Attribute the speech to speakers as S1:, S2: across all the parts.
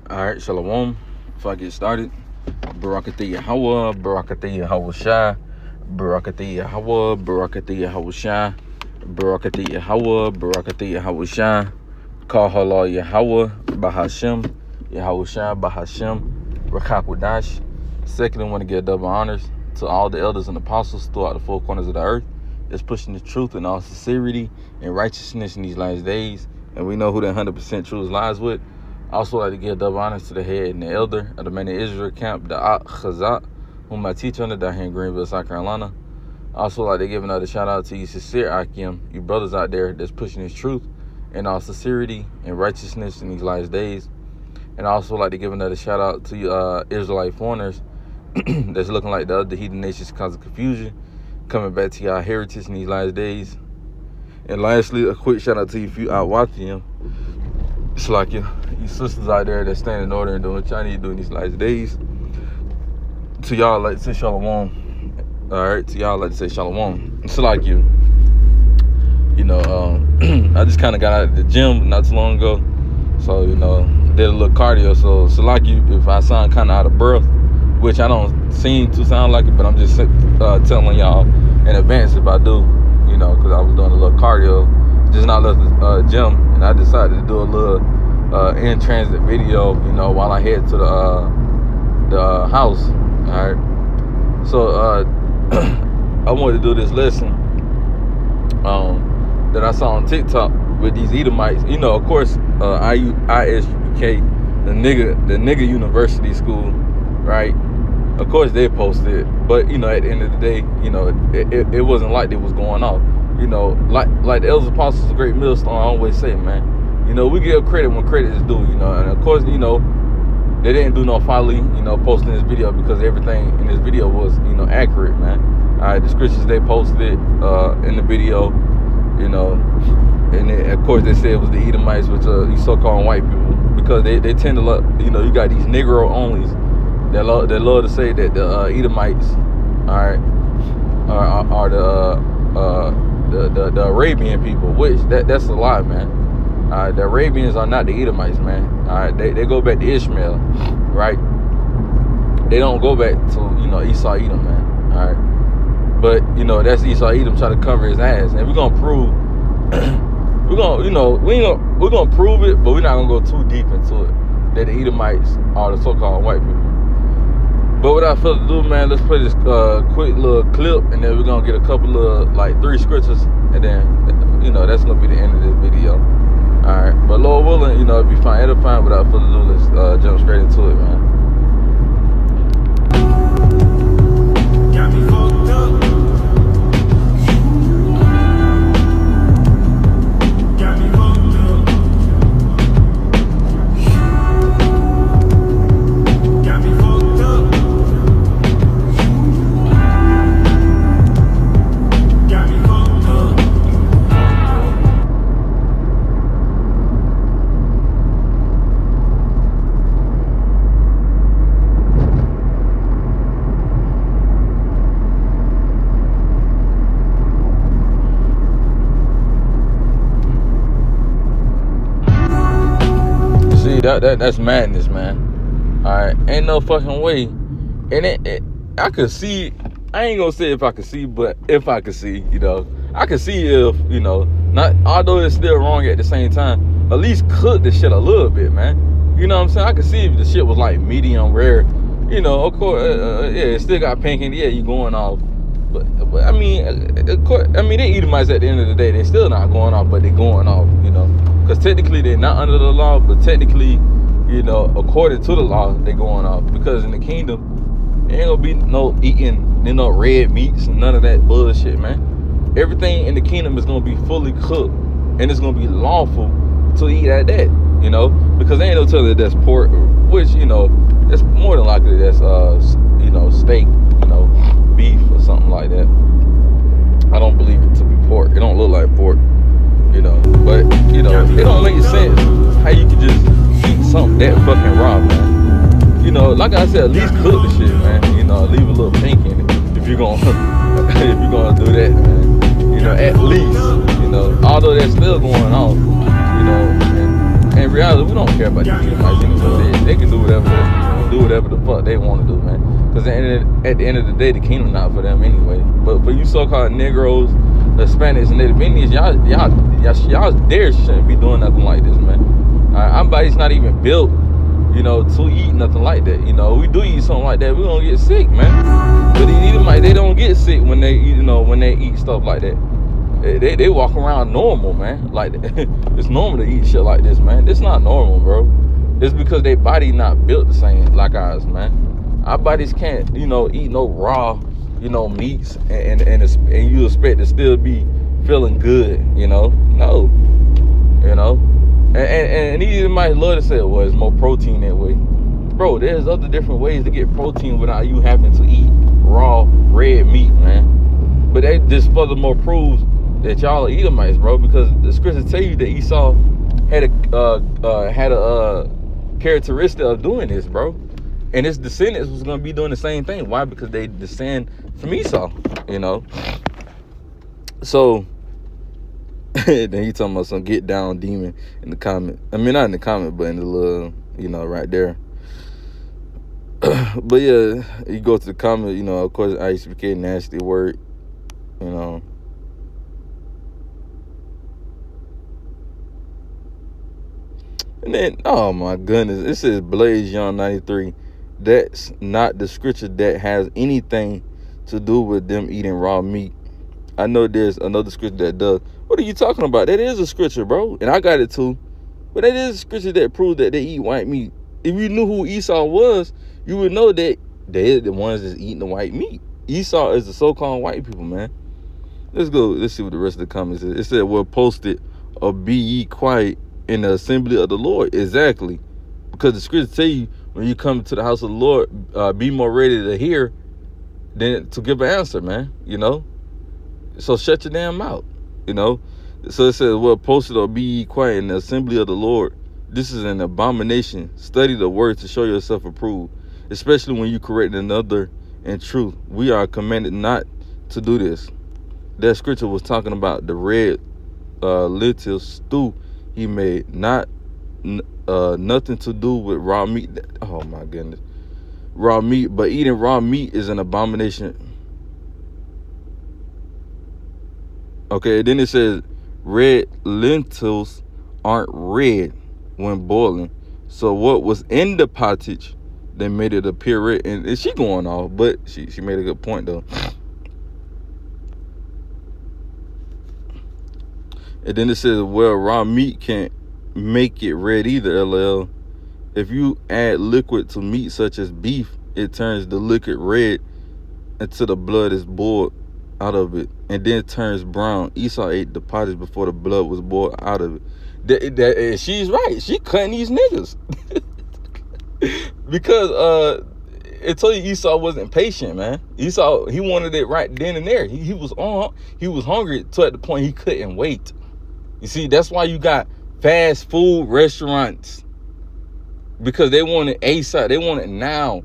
S1: Alright, Shalom. Before I get started, Barakatah Yahweh, Barakatah Yahweh Shai, Barakatah Yahweh, Barakatah Yahweh Shai, Barakatah Yahweh, Barakatah Yahweh Shai, Call Halal Yahweh, Bahashem, Yahweh Shai, Bahashem, Rakakwadash. Secondly, I want to give double honors to all the elders and apostles throughout the four corners of the earth that's pushing the truth in all sincerity and righteousness in these last days. And we know who that 100% truth lies with. I also like to give double honors to the head and the elder of the Man of Israel camp, the Ak Chazak, whom I teach under down here in Greenville, South Carolina. I also like to give another shout out to you sincere Akim, you brothers out there that's pushing this truth in all sincerity and righteousness in these last days. And I also like to give another shout out to you Israelite foreigners that's looking like the other heathen nations cause of confusion, coming back to y'all heritage in these last days. And lastly, a quick shout out to you if you out watching him. It's like you sisters out there that stand in order and doing what y'all need to do in these last days. To y'all, like to say shalom. Alright, to y'all, like to say shalom. It's like you know, I just kind of got out of the gym not too long ago. So, did a little cardio. So, it's like you, if I sound kind of out of breath, which I don't seem to sound like it, but I'm just telling y'all in advance if I do, because I was doing a little cardio, just not left the gym, and I decided to do a little in transit video, while I head to the house. All right. So I wanted to do this lesson that I saw on TikTok with these Edomites. Of course, ISUK, the nigga university school, right? Of course they posted it, but at the end of the day, it wasn't like it was going off. Like the elders apostles, a great millstone, I always say, man. We give credit when credit is due, and of course, they didn't do no folly, posting this video because everything in this video was, accurate, man. All right, the scriptures they posted in the video, and of course they said it was the Edomites, which are these so-called white people, because they tend to love, you got these Negro onlys that love to say that the Edomites, all right, are the Arabian people, which that's a lie, man. The Arabians are not the Edomites, man. All right, they go back to Ishmael, right? They don't go back to Esau Edom, man. All right, but that's Esau Edom trying to cover his ass, and we're gonna prove we're gonna prove it, but we're not gonna go too deep into it that the Edomites are the so-called white people. But without further ado, man, let's play this quick little clip, and then we're gonna get a couple of 3 scriptures, and then that's gonna be the end of this video. All right, but Lord willing, if you find edifying, without further ado, let's jump straight into it, man.
S2: Got me fucked up. Got me fucked up. Got me fucked up. Got me fucked up.
S1: See, that's madness, man. All right, ain't no fucking way. And I could see. I ain't gonna say if I could see, but if I could see, I could see if not. Although it's still wrong at the same time, at least cook the shit a little bit, man. You know what I'm saying? I could see if the shit was like medium rare. Of course, yeah, it still got pink in. Yeah, you going off. But I mean, of course, they Edomites at the end of the day. They're still not going off, but they're going off, because technically they're not under the law, but technically, according to the law, they're going off. Because in the kingdom, there ain't gonna be no eating, no red meats and none of that bullshit, man. Everything in the kingdom is gonna be fully cooked, and it's gonna be lawful to eat at that, because they ain't no telling that that's pork, which that's more than likely that's steak, beef or something like that. I don't believe it to be pork. It don't look like pork, but it don't make sense how you can just eat something that fucking raw, man. Like I said, at least cook the shit, man. Leave a little pink in it if you're gonna if you're gonna do that, man. At least, although that's still going on, and in reality, we don't care about the Edomites anyway. They can do whatever the fuck they want to do, man. Because at the end of the day, the kingdom not for them anyway. But for you so-called Negroes, Hispanics, and Native Indians, y'all dare shouldn't be doing nothing like this, man. Our body's not even built, to eat nothing like that. We do eat something like that, we're gonna get sick, man. But the Edomites, they don't get sick when they eat stuff like that. They walk around normal, man. Like, it's normal to eat shit like this, man. It's not normal, bro. It's because their body not built the same like ours, man. Our bodies can't, eat no raw, meats, and you expect to still be feeling good, no. And these might love to say, well, there's more protein that way. Bro, there's other different ways to get protein without you having to eat raw red meat, man. But that just furthermore proves that y'all are Edomites, bro, because the scriptures tell you that Esau had a characteristic of doing this, bro, and his descendants was gonna be doing the same thing. Why? Because they descend from Esau, So then he talking about some get down demon in the comment. I mean, not in the comment, but in the little, right there. But yeah, you go to the comment, of course, ISPK nasty word, And then, oh my goodness, it says Blaze Young 93. That's not the scripture that has anything to do with them eating raw meat. I know there's another scripture that does. What are you talking about? That is a scripture, bro. And I got it too. But that is a scripture that proves that they eat white meat. If you knew who Esau was, you would know that they're the ones that's eating the white meat. Esau is the so-called white people, man. Let's go. Let's see what the rest of the comments is. It said, well, posted or be ye quiet in the assembly of the Lord. Exactly. Because the scriptures tell you when you come to the house of the Lord, be more ready to hear than to give an answer, man. So shut your damn mouth. So it says, well, posted or be ye quiet in the assembly of the Lord. This is an abomination. Study the word to show yourself approved, especially when you correct another in truth. We are commanded not to do this. That scripture was talking about the red lentil stew he made, not nothing to do with raw meat. Oh my goodness, raw meat. But eating raw meat is an abomination. Okay, then it says red lentils aren't red when boiling. So what was in the pottage that made it appear red? And she going off, but she made a good point though. And then it says, well, raw meat can't make it red either, LL. If you add liquid to meat such as beef, it turns the liquid red until the blood is boiled out of it, and then it turns brown. Esau ate the pottage before the blood was boiled out of it. She's right. She cutting these niggas. Because it told you Esau wasn't patient, man. Esau, he wanted it right then and there. He was hungry to at the point he couldn't wait. You see, that's why you got fast food restaurants, because they want it ASAP. They want it now.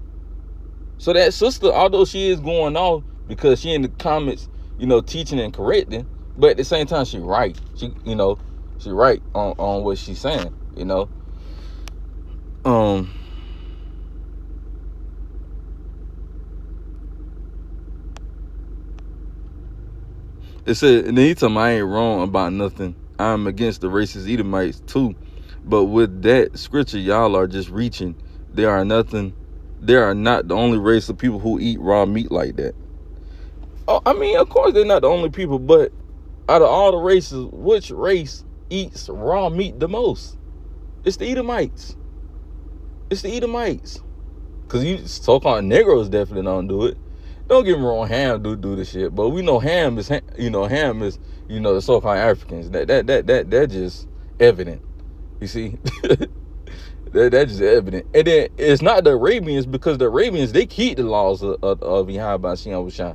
S1: So that sister, although she is going off because she in the comments, teaching and correcting, but at the same time she right. She right on what she's saying. It said, and anytime I ain't wrong about nothing, I'm against the racist Edomites too. But with that scripture, y'all are just reaching. They are not the only race of people who eat raw meat like that. Oh, I mean, of course they're not the only people, but out of all the races, which race eats raw meat the most? It's the Edomites. It's the Edomites. Because you so-called Negroes definitely don't do it. Don't get me wrong, Ham do this shit, but we know Ham is the so-called Africans. That just evident. You see, that's just evident. And then it's not the Arabians, because the Arabians, they keep the laws of Yahweh Shem Shah.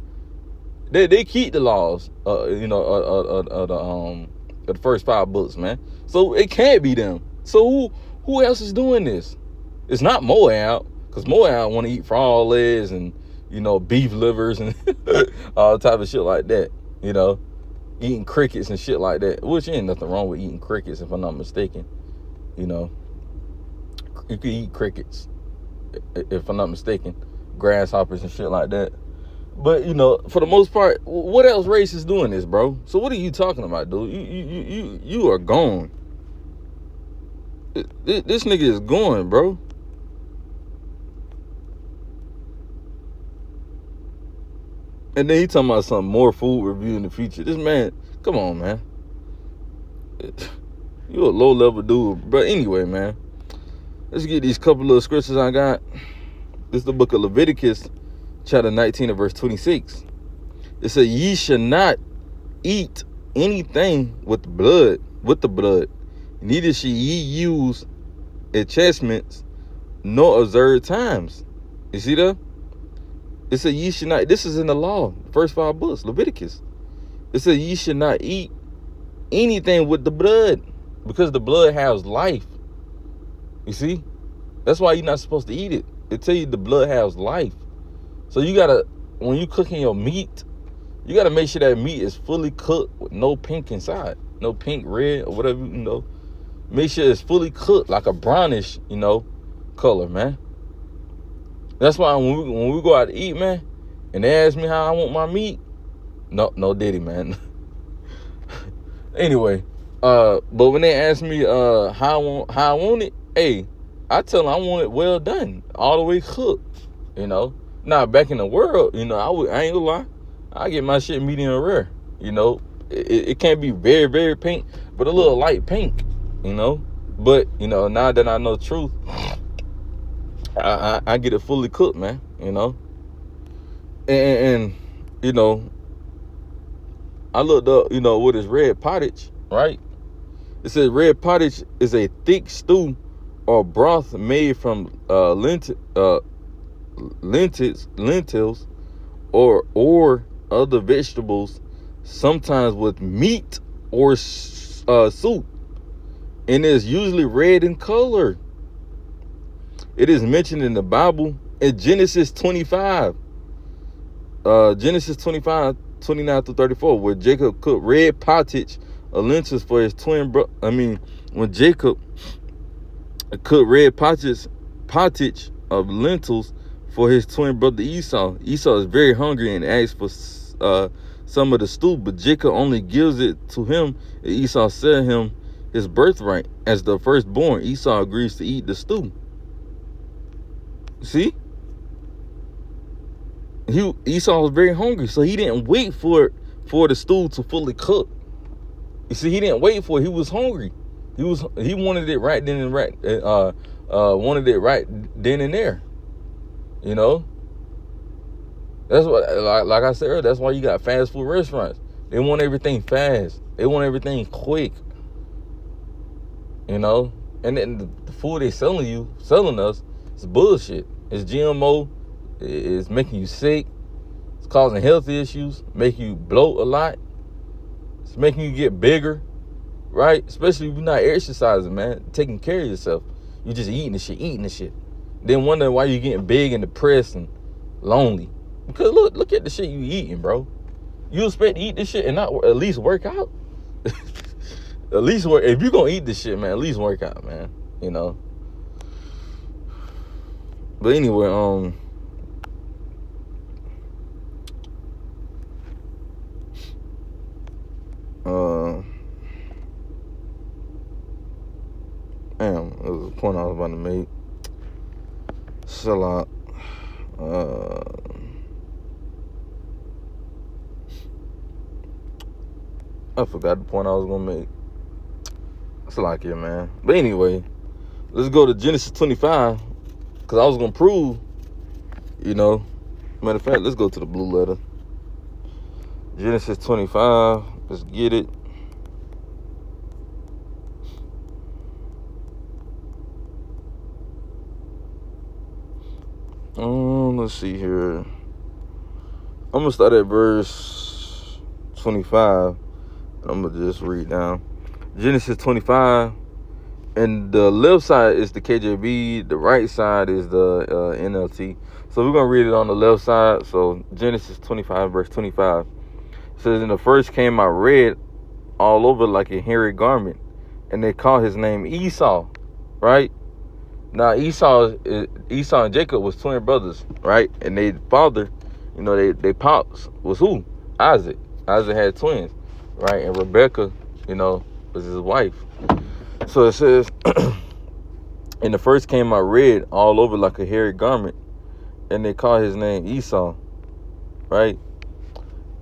S1: They keep the laws, of the first 5 books, man. So it can't be them. So who else is doing this? It's not Moab, because Moab want to eat frog legs and beef livers and all type of shit like that. Eating crickets and shit like that. Which ain't nothing wrong with eating crickets, if I'm not mistaken. You know, you can eat crickets, if I'm not mistaken, grasshoppers and shit like that. But you know, for the most part, what else race is doing this, bro? So what are you talking about, dude? You are gone. This nigga is going, bro. And then he talking about some more food review in the future. This man, come on, man. You a low level dude. But anyway, man, let's get these couple of scriptures I got. This is the book of Leviticus, chapter 19 and verse 26. It says, ye shall not eat anything with the blood. Neither shall ye use enchantments nor observe times. You see that? It said ye should not, this is in the law, first 5 books, Leviticus. It said ye should not eat anything with the blood, because the blood has life. You see? That's why you're not supposed to eat it. It tell you the blood has life. So you gotta, when you cooking your meat, you gotta make sure that meat is fully cooked with no pink inside. No pink, red, or whatever, you know. Make sure it's fully cooked, like a brownish, you know, color, man. That's why when we go out to eat, man, and they ask me how I want my meat, no diddy, man. Anyway, but when they ask me how I want it, hey, I tell them I want it well done, all the way cooked, you know. Now back in the world, you know, I ain't gonna lie, I get my shit medium rare, you know. It can't be very, very pink, but a little light pink, you know. But you know, now that I know the truth, I get it fully cooked, man, you know. And you know, I looked up, you know, what is red pottage, right? It says red pottage is a thick stew or broth made from lentils or other vegetables, sometimes with meat or soup, and is usually red in color. It is mentioned in the Bible in Genesis 25. Genesis 25, 29 through 34, where Jacob cooked red pottage of lentils for his twin brother. When Jacob cooked red pottage of lentils for his twin brother Esau. Esau is very hungry and asks for some of the stew, but Jacob only gives it to him if Esau sell him his birthright. As the firstborn, Esau agrees to eat the stew. See? Esau was very hungry, so he didn't wait for the stew to fully cook. You see, he didn't wait for it. He was hungry. He wanted it right then and then and there. You know? That's what, like I said earlier, that's why you got fast food restaurants. They want everything fast. They want everything quick. You know? And then the food they selling us, it's bullshit. It's GMO. It's making you sick. It's causing health issues. Making you bloat a lot. It's making you get bigger. Right? Especially if you're not exercising, man. Taking care of yourself. You're just eating the shit. Then wondering why you're getting big and depressed and lonely. Because look at the shit you eating, bro. You expect to eat this shit and not at least work out? At least work. If you're going to eat this shit, man, at least work out, man. You know? But anyway, damn, it was a point I was about to make. Sell out. I forgot the point I was gonna make. It's like it, man. But anyway, let's go to Genesis 25, because I was gonna prove, you know. Matter of fact, let's go to the blue letter. Genesis 25. Let's get it. Let's see here. I'm gonna start at verse 25, and I'm gonna just read down. Genesis 25, and the left side is the KJV, the right side is the NLT. So we're gonna read it on the left side. So Genesis 25, verse 25 says, "And the first came out red all over like a hairy garment, and they called his name Esau. right? Now Esau and Jacob was twin brothers, right? And they father, they pops was who? Isaac. Isaac had twins, right? And Rebecca, was his wife. So it says, and the first came out red all over like a hairy garment, and they called his name Esau, right?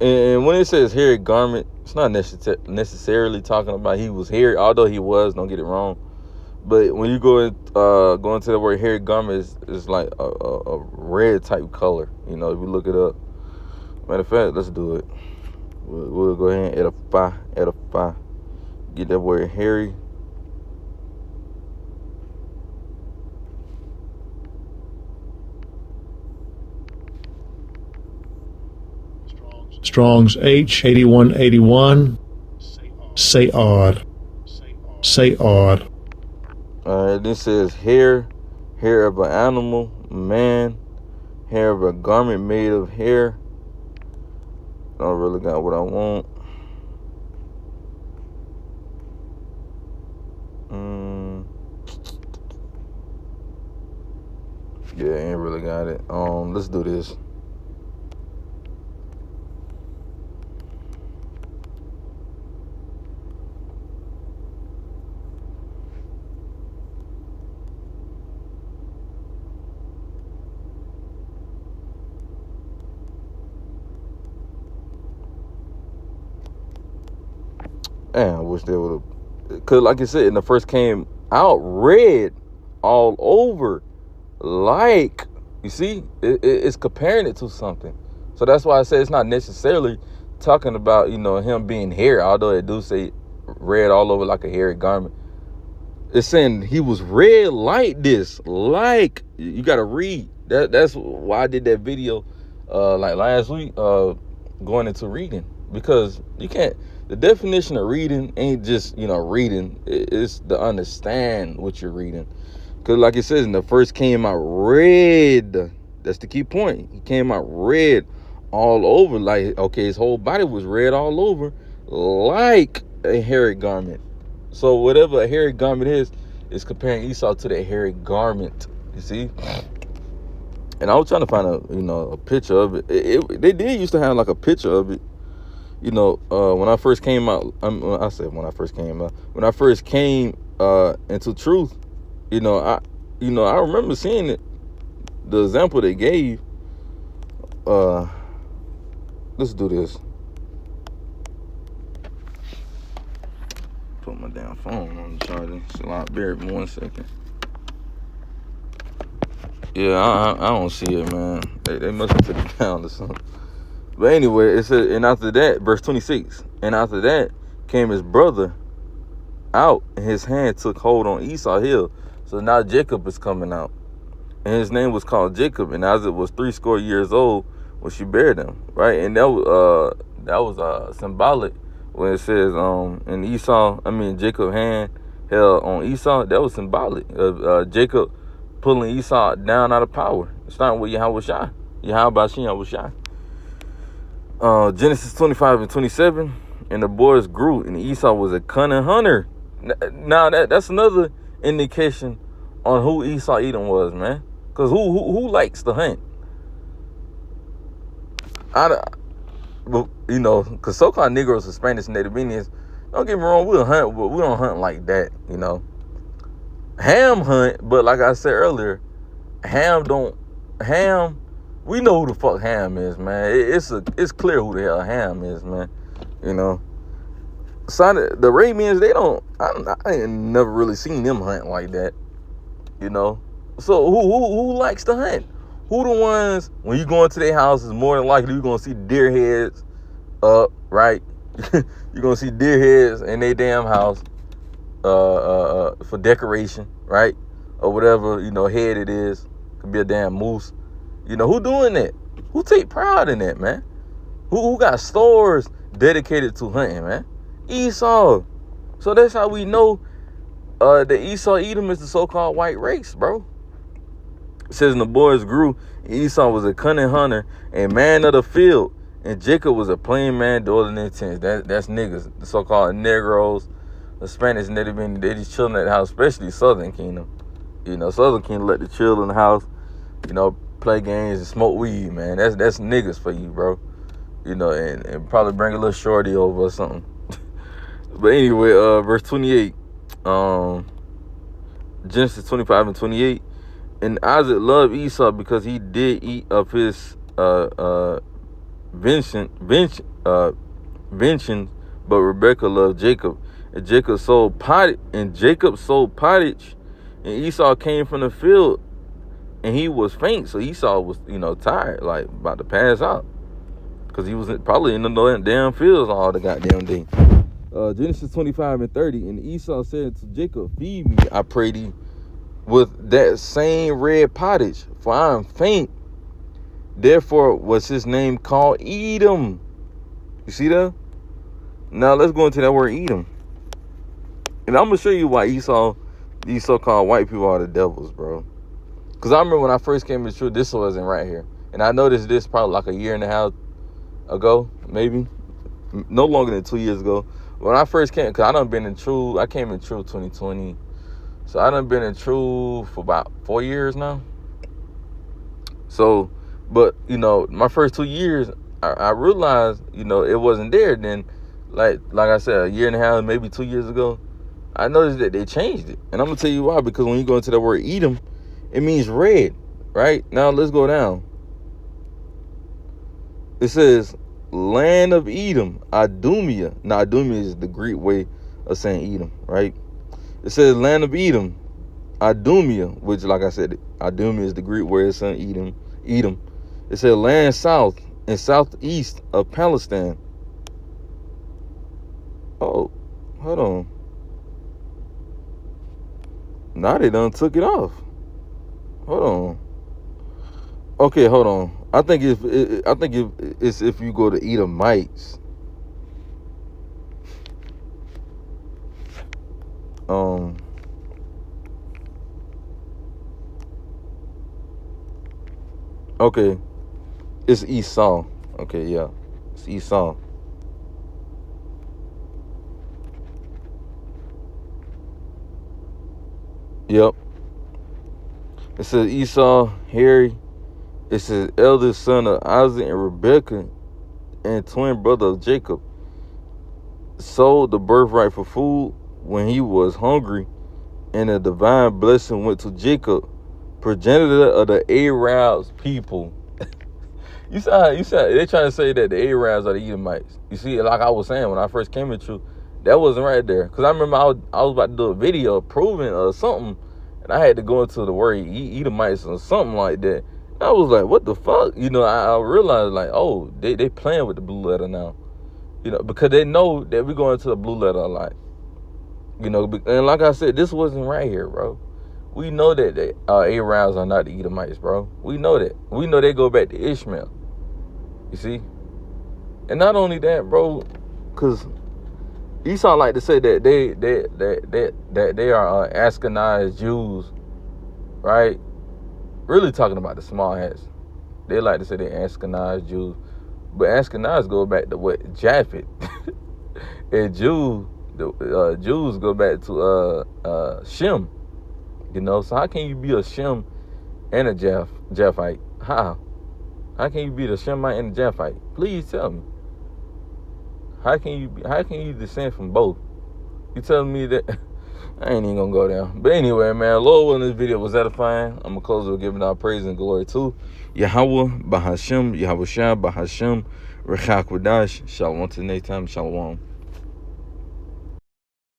S1: And when it says hairy garment, it's not necessarily talking about he was hairy, although he was, don't get it wrong. But when you go into the word hairy garment, it's like a red type color, if you look it up. Matter of fact, let's do it. We'll go ahead and edify. Get that word hairy.
S3: Strong's H8181. Say odd.
S1: All right, this says hair of an animal, man, hair of a garment made of hair. I don't really got what I want. Yeah, ain't really got it. Let's do this. Damn, I wish they would have. Cause like I said, in the first came out red all over, like, you see, it's comparing it to something. So that's why I say it's not necessarily talking about him being hairy, although it do say red all over like a hairy garment. It's saying he was red like this, like you gotta read. That's why I did that video like last week, going into reading, because you can't. The definition of reading ain't just, reading. It's to understand what you're reading. Because like it says, in the first came out red. That's the key point. He came out red all over. Like, okay, his whole body was red all over like a hairy garment. So whatever a hairy garment is comparing Esau to that hairy garment. You see? And I was trying to find a picture of it. They did used to have like a picture of it. When I first came out, when I first came into truth, I remember seeing it, the example they gave. Let's do this. Put my damn phone on the charger. It's a lot buried. 1 second. Yeah, I don't see it, man. They must have took it down or something. But anyway, it says, and after that, verse 26, and after that came his brother out, and his hand took hold on Esau's heel. So now Jacob is coming out. And his name was called Jacob, and Isaac was 80 years old when she bare him, right? And that was symbolic when it says and Jacob hand held on Esau. That was symbolic of Jacob pulling Esau down out of power. Starting with Yahweh Shai. Genesis 25 and 27, and the boys grew, and Esau was a cunning hunter. Now that's another indication on who Esau Edom was, man. Because who likes to hunt? Because so-called Negroes, Hispanics, and Native Indians, don't get me wrong, we'll hunt, but we don't hunt like that, Ham hunt, but like I said earlier, we know who the fuck Ham is, man. It's clear who the hell Ham is, man. So the Arabians, I ain't never really seen them hunt like that, So who likes to hunt? Who the ones, when you go into their houses, more than likely you're gonna see deer heads up, right? You're gonna see deer heads in their damn house for decoration, right? Or whatever, head it is. Could be a damn moose. Who doing that? Who take pride in that, man? Who got stores dedicated to hunting, man? Esau. So that's how we know that Esau Edom is the so-called white race, bro. It says, and the boys grew, Esau was a cunning hunter and man of the field, and Jacob was a plain man dwelling in tents. That's niggas, the so-called Negroes, Hispanics and they just chilling at the house, especially Southern Kingdom. You know, Southern Kingdom let the chill in the house, you know, play games and smoke weed, man. That's niggas for you, bro. You know, and probably bring a little shorty over or something. But anyway, verse 28, Genesis 25 and 28. And Isaac loved Esau because he did eat of his vengeance, but Rebekah loved Jacob. And Jacob sold pottage, and Esau came from the field, and he was faint. So Esau was, you know, tired, like about to pass out, because he was probably in the damn fields all the goddamn day. Genesis 25 and 30. And Esau said to Jacob, feed me, I pray thee, with that same red pottage, for I am faint. Therefore was his name called Edom. You see that? Now let's go into that word Edom. And I'm going to show you why these so-called white people are the devils, bro. Because I remember when I first came to truth, this wasn't right here. And I noticed this probably like a year and a half ago, maybe. No longer than 2 years ago. When I first came, because I done been in truth, I came in truth 2020. So I done been in truth for about 4 years now. So, but, you know, my first 2 years, I realized, you know, it wasn't there. Then, like I said, a year and a half, maybe 2 years ago, I noticed that they changed it. And I'm going to tell you why. Because when you go into the word Edom, it means red, right? Now, let's go down. It says, land of Edom, Idumea. Now, Idumea is the Greek way of saying Edom, right? It says land of Edom, Idumea, which, like I said, Idumea is the Greek word of saying Edom. It says land south and southeast of Palestine. Oh, hold on. Now they done took it off. Hold on. Okay, hold on. I think it's if you go to Edomites. Okay, it's Esau. Okay, yeah, it's Esau. Yep. It says Esau, Harry. It says eldest son of Isaac and Rebekah, and twin brother of Jacob. Sold the birthright for food when he was hungry, and a divine blessing went to Jacob, progenitor of the Arabs people. You said they trying to say that the Arabs are the Edomites. You see, like I was saying when I first came into, that wasn't right there. Because I remember I was about to do a video proving something, and I had to go into the word Edomites or something like that. And I was like, what the fuck? You know, I realized like, oh, they playing with the blue letter now. You know, because they know that we're going to the blue letter a lot. You know, and like I said, this wasn't right here, bro. We know that the Arabs are not the Edomites, bro. We know that. We know they go back to Ishmael. You see? And not only that, bro, because Esau like to say that they are Ashkenaz Jews, right? Really talking about the small hats. They like to say they're Ashkenaz Jews. But Ashkenaz go back to what? Japhet. And Jews go back to Shem. You know, so how can you be a Shem and a Japhite? How? How can you be the Shemite and the Japhite? Please tell me. How can you descend from both? You telling me that? I ain't even gonna go down. But anyway, man, Lord willing, this video was edifying. I'm gonna close with giving our praise and glory to Yahweh, Bahashem, Yahweh Shah, Bahashem, Rechak Wadash, Shalom to Nathan, Shalom.